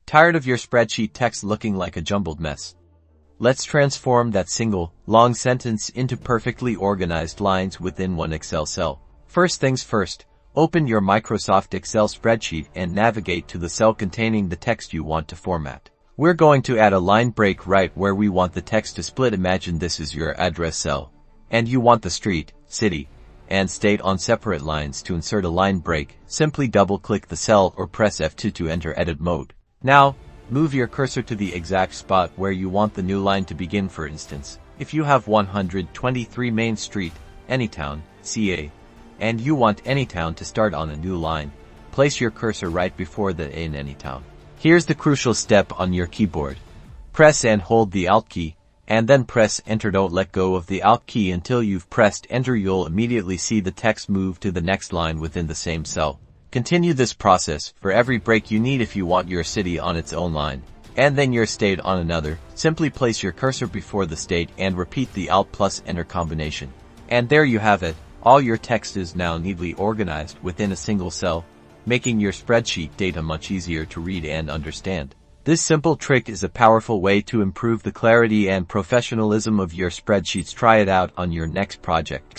Tired of your spreadsheet text looking like a jumbled mess? Let's transform that single, long sentence into perfectly organized lines within one Excel cell. First things first, open your Microsoft Excel spreadsheet and navigate to the cell containing the text you want to format. We're going to add a line break right where we want the text to split. Imagine this is your address cell, and you want the street, city, and state on separate lines. To insert a line break, simply double-click the cell or press F2 to enter edit mode. Now, move your cursor to the exact spot where you want the new line to begin. For instance, if you have 123 Main Street, Anytown, CA, and you want Anytown to start on a new line, place your cursor right before the A in Anytown. Here's the crucial step on your keyboard. Press and hold the Alt key, and then press Enter. Don't let go of the Alt key until you've pressed Enter. You'll immediately see the text move to the next line within the same cell. Continue this process for every break you need. If you want your city on its own line, and then your state on another, simply place your cursor before the state and repeat the Alt plus Enter combination. And there you have it. All your text is now neatly organized within a single cell, making your spreadsheet data much easier to read and understand. This simple trick is a powerful way to improve the clarity and professionalism of your spreadsheets. Try it out on your next project.